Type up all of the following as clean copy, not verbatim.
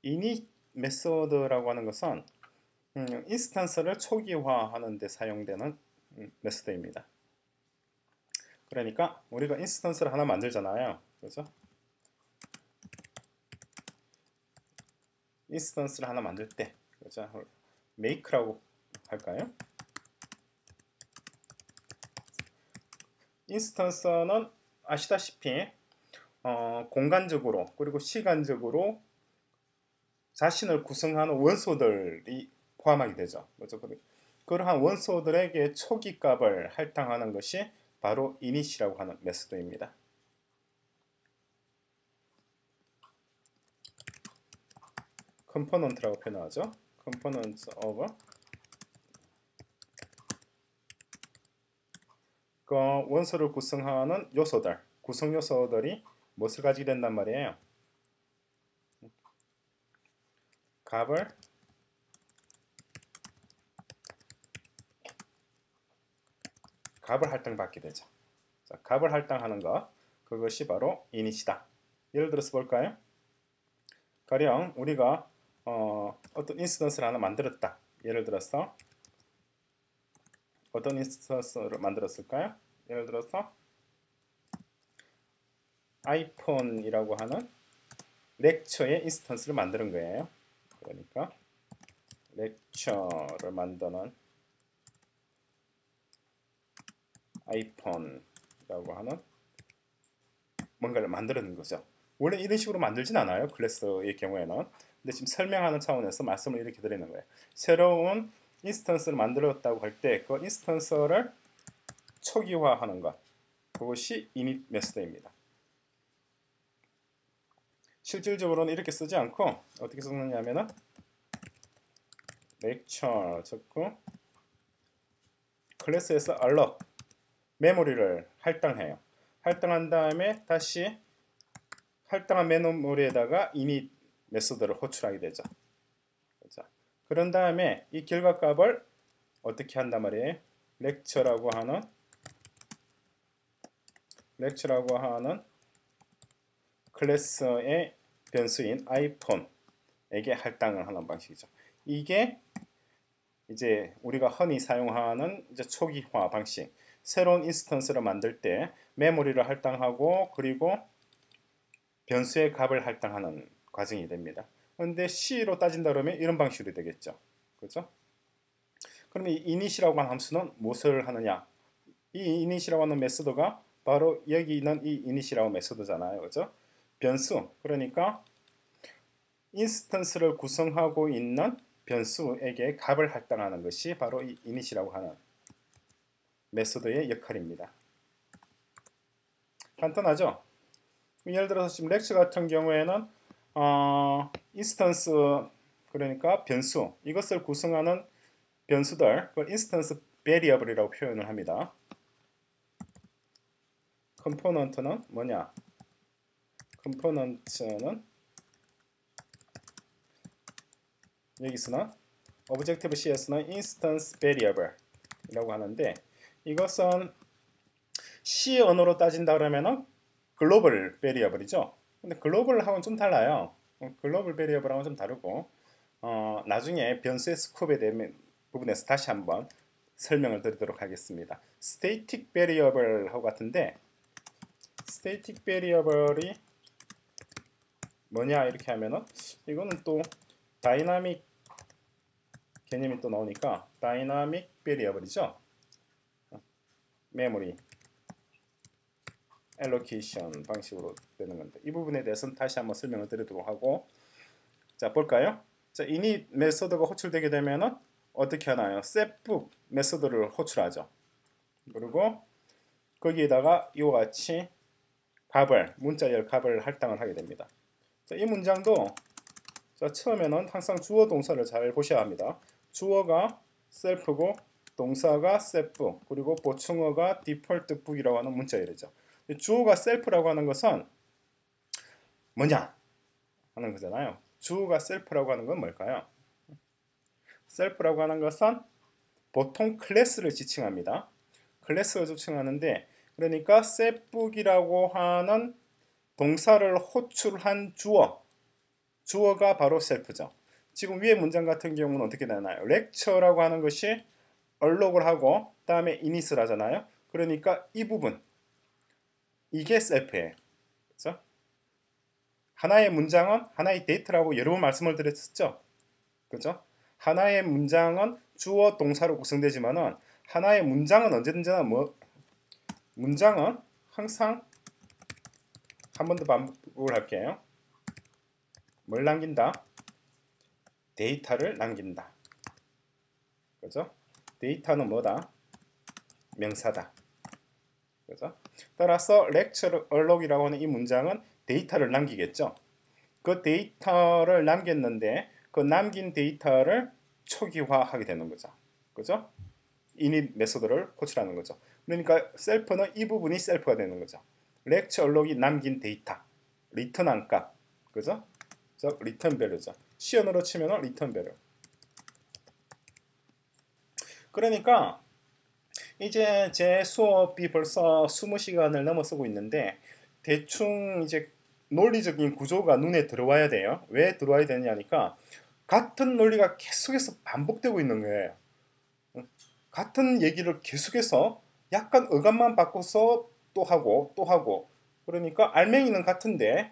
init 메소드라고 하는 것은 인스턴스를 초기화하는 데 사용되는 메소드입니다. 그러니까 우리가 인스턴스를 하나 만들잖아요. 그죠? 인스턴스를 하나 만들 때, 그죠? make라고 할까요? 인스턴스는 아시다시피 공간적으로 그리고 시간적으로 자신을 구성하는 원소들이 포함하게 되죠. 그렇죠? 그러한 원소들에게 초기 값을 할당하는 것이 바로 init이라고 하는 메소드입니다. 컴포넌트라고 표현하죠. components of 그 원소를 구성하는 요소들, 구성 요소들이 무엇을 가지게 된단 말이에요? 값을 할당받게 되죠. 자, 값을 할당하는 것, 그것이 바로 init이다. 예를 들어서 볼까요? 가령 우리가 어떤 인스턴스를 하나 만들었다. 예를 들어서 어떤 인스턴스를 만들었을까요? 예를 들어서 아이폰이라고 하는 렉처의 인스턴스를 만드는 거예요. 그러니까 렉처를 만드는 아이폰이라고 하는 뭔가를 만드는 거죠. 원래 이런 식으로 만들진 않아요. 클래스의 경우에는. 근데 지금 설명하는 차원에서 말씀을 이렇게 드리는 거예요. 새로운 인스턴스를 만들었다고 할 때 그 인스턴스를 초기화하는 것, 그것이 init 메소드입니다. 실질적으로는 이렇게 쓰지 않고 어떻게 쓰느냐면은 lecture 적고 클래스에서 alloc 메모리를 할당해요. 할당한 다음에 다시 할당한 메모리에다가 init 메소드를 호출하게 되죠. 그렇죠? 그런 다음에 이 결과값을 어떻게 한단 말이에요? lecture라고 하는 클래스의 변수인 iPhone에게 할당을 하는 방식이죠. 이게 이제 우리가 흔히 사용하는 이제 초기화 방식. 새로운 인스턴스를 만들 때 메모리를 할당하고 그리고 변수의 값을 할당하는 과정이 됩니다. 그런데 C로 따진다 그러면 이런 방식으로 되겠죠. 그렇죠? 그럼 이 init이라고 하는 함수는 무엇을 하느냐? 이 init이라고 하는 메소드가 바로 여기 있는 이 init이라고 메소드잖아요. 그렇죠? 변수, 그러니까 인스턴스를 구성하고 있는 변수에게 값을 할당하는 것이 바로 이 init이라고 하는 메소드의 역할입니다. 간단하죠? 예를 들어서 지금 렉처 같은 경우에는 인스턴스, 그러니까 변수, 이것을 구성하는 변수들, 그걸 인스턴스 베리어블이라고 표현을 합니다. 컴포넌트는 뭐냐? 컴포넌트는 여기서는 오브젝티브 C에서는 인스턴스 베리어블이라고 하는데, 이것은 C 언어로 따진다 그러면은 글로벌 베리어블이죠. 근데 글로벌하고는 좀 달라요. 글로벌 베리어블하고는 좀 다르고, 나중에 변수의 스코프에 대한 부분에서 다시 한번 설명을 드리도록 하겠습니다. 스태틱 베리어블하고 같은데, 스태틱 베리어블이 뭐냐 이렇게 하면은 이거는 또 다이나믹 개념이 또 나오니까 다이나믹 베리어블이죠. 메모리 알로케이션 방식으로 되는 건데, 이 부분에 대해서는 다시 한번 설명을 드리도록 하고, 자 볼까요? 자, init 메소드가 호출되게 되면은 어떻게 하나요? setbook 메소드를 호출하죠. 그리고 거기에다가 이와 같이 값을, 문자열 값을 할당을 하게 됩니다. 자, 이 문장도 자, 처음에는 항상 주어 동사를 잘 보셔야 합니다. 주어가 self고 동사가 setbook, 그리고 보충어가 default book이라고 하는 문자열이죠. 주어가 self라고 하는 것은 뭐냐 하는 거잖아요. 주어가 self라고 하는 건 뭘까요? self라고 하는 것은 보통 클래스를 지칭합니다. 클래스를 지칭하는데, 그러니까 setbook이라고 하는 동사를 호출한 주어, 주어가 바로 셀프죠. 지금 위에 문장 같은 경우는 어떻게 되나요? lecture라고 하는 것이 얼록을 하고 다음에 init을 하잖아요. 그러니까 이 부분 이게 셀프예요. 그렇죠? 하나의 문장은 하나의 데이터라고 여러 번 말씀을 드렸었죠. 그렇죠? 하나의 문장은 주어 동사로 구성되지만은 하나의 문장은 언제든지나 문장은 항상 한 번 더 반복을 할게요. 뭘 남긴다? 데이터를 남긴다. 그죠? 데이터는 뭐다? 명사다. 그죠? 따라서 lecture 얼록이라고 하는 이 문장은 데이터를 남기겠죠. 그 데이터를 남겼는데 그 남긴 데이터를 초기화하게 되는 거죠. 그죠? init 메소드를 호출하는 거죠. 그러니까 셀프는 이 부분이 셀프가 되는 거죠. lecture 얼록이 남긴 데이터, 리턴한 값, 그죠? 그래서 return value죠. 시언어로 치면은 return value. 그러니까 이제 제 수업이 벌써 20시간을 넘어서고 있는데 대충 이제 논리적인 구조가 눈에 들어와야 돼요. 왜 들어와야 되냐니까 같은 논리가 계속해서 반복되고 있는 거예요. 같은 얘기를 계속해서 약간 어감만 바꿔서 또 하고 또 하고 그러니까 알맹이는 같은데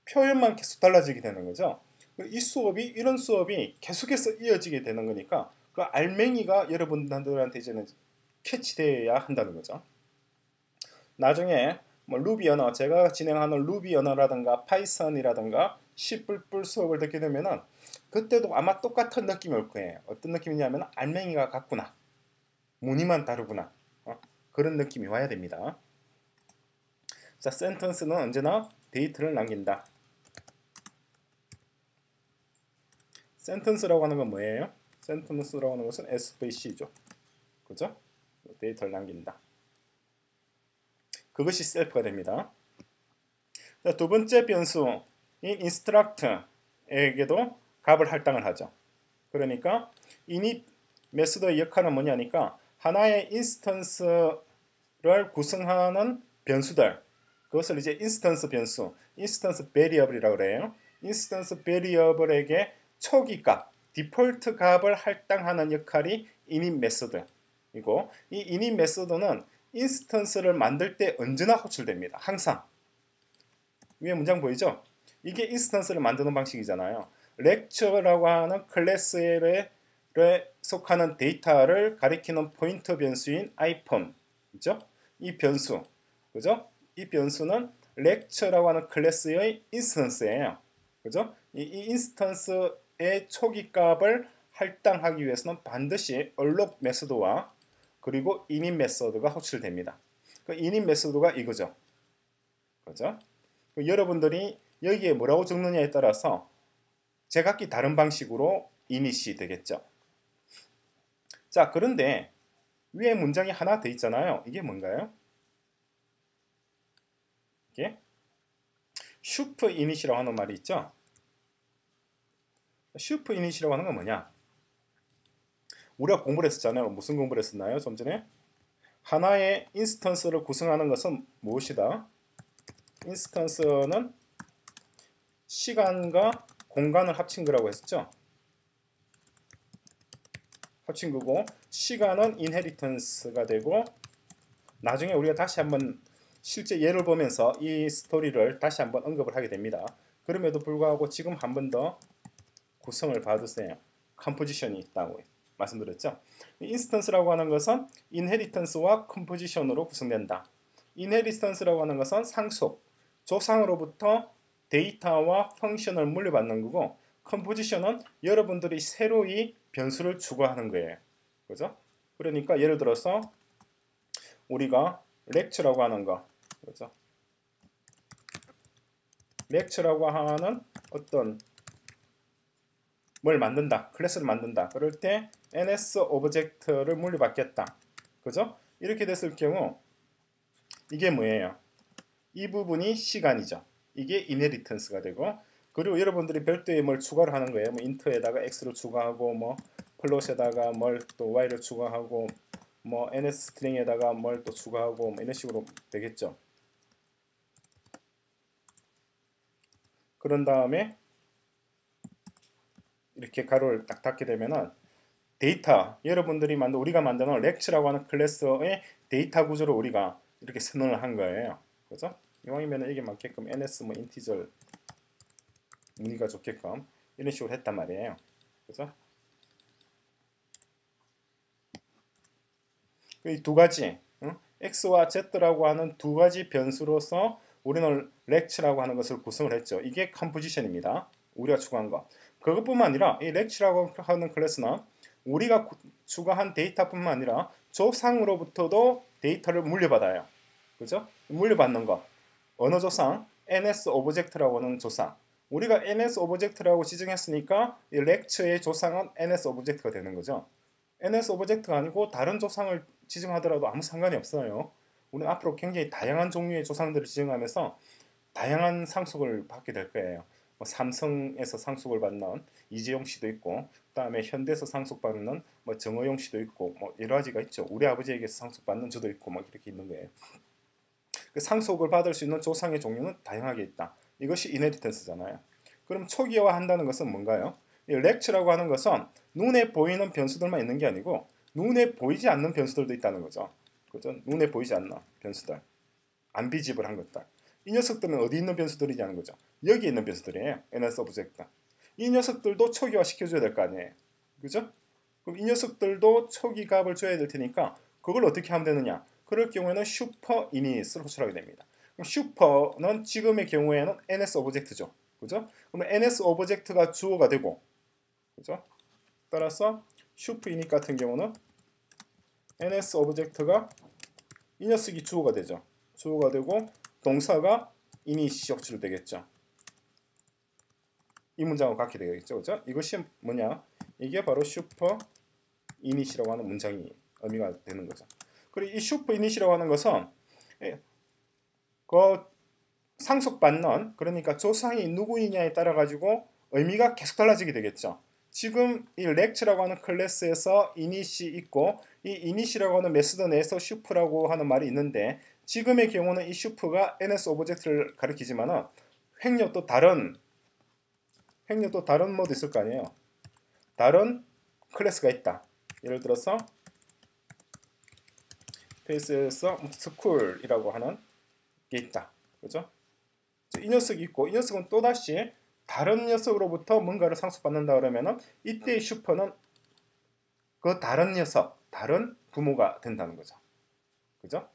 표현만 계속 달라지게 되는 거죠. 이 수업이 이런 수업이 계속해서 이어지게 되는 거니까 그 알맹이가 여러분들한테 이제는 캐치돼야 한다는 거죠. 나중에 뭐 루비 언어, 제가 진행하는 루비 언어라든가 파이썬이라든가 C++ 수업을 듣게 되면은 그때도 아마 똑같은 느낌이 올 거예요. 어떤 느낌이냐면 알맹이가 같구나, 무늬만 다르구나, 그런 느낌이 와야 됩니다. 자, 센텐스는 언제나 데이터를 남긴다. 센텐스라고 하는 건 뭐예요? 센텐스라고 하는 것은 SVC죠. 그죠? 데이터를 남긴다. 그것이 셀프가 됩니다. 자, 두 번째 변수인 instruct에게도 값을 할당을 하죠. 그러니까 init 메소드의 역할은 뭐냐니까 하나의 인스턴스를 구성하는 변수들, 그것을 이제 인스턴스 변수, 인스턴스 베리어블이라고 그래요. 인스턴스 베리어블에게 초기 값, 디폴트 값을 할당하는 역할이 init 메소드이고, 이 init 메소드는 인스턴스를 만들 때 언제나 호출됩니다. 항상. 위에 문장 보이죠? 이게 인스턴스를 만드는 방식이잖아요. lecture라고 하는 클래스에 속하는 데이터를 가리키는 포인터 변수인 iPhone, 그죠? 이 변수, 그죠? 이 변수는 lecture라고 하는 클래스의 인스턴스예요. 그죠? 이 인스턴스의 초기 값을 할당하기 위해서는 반드시 얼록 메소드와 그리고 init 메소드가 호출됩니다. 그 init 메소드가 이거죠. 그죠? 여러분들이 여기에 뭐라고 적느냐에 따라서 제각기 다른 방식으로 init이 되겠죠. 자, 그런데 위에 문장이 하나 더 있잖아요. 이게 뭔가요? 이게 슈프 init이라고 하는 말이 있죠. 슈프 init이라고 하는 건 뭐냐? 우리가 공부를 했었잖아요. 무슨 공부를 했었나요? 좀 전에 하나의 인스턴스를 구성하는 것은 무엇이다? 인스턴스는 시간과 공간을 합친 거라고 했었죠. 합친 거고 시간은 인헤리턴스가 되고 나중에 우리가 다시 한번 실제 예를 보면서 이 스토리를 다시 한번 언급을 하게 됩니다. 그럼에도 불구하고 지금 한 번 더 구성을 봐주세요. 컴포지션이 있다고 말씀드렸죠. 인스턴스라고 하는 것은 인헤리턴스와 컴포지션으로 구성된다. 인헤리턴스라고 하는 것은 상속, 조상으로부터 데이터와 펑션을 물려받는 거고 컴포지션은 여러분들이 새로이 변수를 추가하는 거예요. 그죠? 그러니까 예를 들어서 우리가 lecture라고 하는 거, 그죠? lecture라고 하는 어떤 뭘 만든다, 클래스를 만든다. 그럴 때 ns 오브젝트를 물려받겠다. 그죠? 이렇게 됐을 경우 이게 뭐예요? 이 부분이 시간이죠. 이게 inheritance가 되고 그리고 여러분들이 별도의 뭘 추가를 하는 거예요. 뭐 int에다가 x를 추가하고 뭐 플롯에다가 뭘 또 y를 추가하고 뭐 ns 스트링에다가 뭘 또 추가하고 뭐 이런 식으로 되겠죠. 그런 다음에 이렇게 가로를 딱 닫게 되면은 데이터, 여러분들이 우리가 만드는 렉츠라고 하는 클래스의 데이터 구조를 우리가 이렇게 선언을 한 거예요. 그죠? 이왕이면 이게 맞게끔 ns 뭐 인티저 무늬가 좋게끔 이런 식으로 했단 말이에요. 그죠? 이 두 가지, x와 z라고 하는 두 가지 변수로서 우리는 렉츠라고 하는 것을 구성을 했죠. 이게 컴포지션입니다. 우리가 추가한 거. 그것뿐만 아니라 이 렉츠라고 하는 클래스는 우리가 추가한 데이터뿐만 아니라 조상으로부터도 데이터를 물려받아요. 그죠? 물려받는 것. 언어 조상, ns 오브젝트라고 하는 조상. 우리가 ns 오브젝트라고 지정했으니까 이 렉츠의 조상은 ns 오브젝트가 되는 거죠. ns 오브젝트가 아니고 다른 조상을 지정하더라도 아무 상관이 없어요. 우리는 앞으로 굉장히 다양한 종류의 조상들을 지정하면서 다양한 상속을 받게 될 거예요. 뭐 삼성에서 상속을 받는 이재용 씨도 있고, 그다음에 현대에서 상속받는 뭐 정어용 씨도 있고, 뭐 여러 가지가 있죠. 우리 아버지에게서 상속받는 저도 있고, 막 이렇게 있는 거예요. 그 상속을 받을 수 있는 조상의 종류는 다양하게 있다. 이것이 이네리턴스잖아요. 그럼 초기화한다는 것은 뭔가요? 이 렉츠라고 하는 것은 눈에 보이는 변수들만 있는 게 아니고 눈에 보이지 않는 변수들도 있다는 거죠. 그죠? 눈에 보이지 않는 변수들, 안비지블한 것들. 이 녀석들은 어디 있는 변수들이냐는 거죠. 여기 있는 변수들이에요. NS 오브젝트. 이 녀석들도 초기화 시켜줘야 될 거 아니에요. 그죠? 그럼 이 녀석들도 초기 값을 줘야 될 테니까 그걸 어떻게 하면 되느냐? 그럴 경우에는 슈퍼 이닛을 호출하게 됩니다. 그럼 슈퍼는 지금의 경우에는 NS 오브젝트죠. 그죠? 그럼 NS 오브젝트가 주어가 되고, 그죠? 따라서 슈퍼 이닛 같은 경우는 NS 오브젝트가 이 녀석이 주어가 되죠. 주어가 되고 동사가 이닛이 호출되겠죠. 이 문장을 갖게 되겠죠. 그죠? 이것이 뭐냐? 이게 바로 슈퍼 이닛이라고 하는 문장이 의미가 되는 거죠. 그리고 이 슈퍼 이닛이라고 하는 것은 그 상속받는, 그러니까 조상이 누구이냐에 따라 가지고 의미가 계속 달라지게 되겠죠. 지금 이 렉츠라고 하는 클래스에서 이닛이 있고 이 이닛이라고 하는 메소드 내에서 슈퍼라고 하는 말이 있는데 지금의 경우는 이 슈퍼가 NS 오브젝트를 가리키지만은 횡령도 다른 모드 있을 거 아니에요. 다른 클래스가 있다. 예를 들어서 페이스에서 스쿨이라고 하는 게 있다. 그죠? 이 녀석이 있고 이 녀석은 또다시 다른 녀석으로부터 뭔가를 상속받는다 그러면은 이때의 슈퍼는 그 다른 녀석, 다른 부모가 된다는 거죠. 그죠?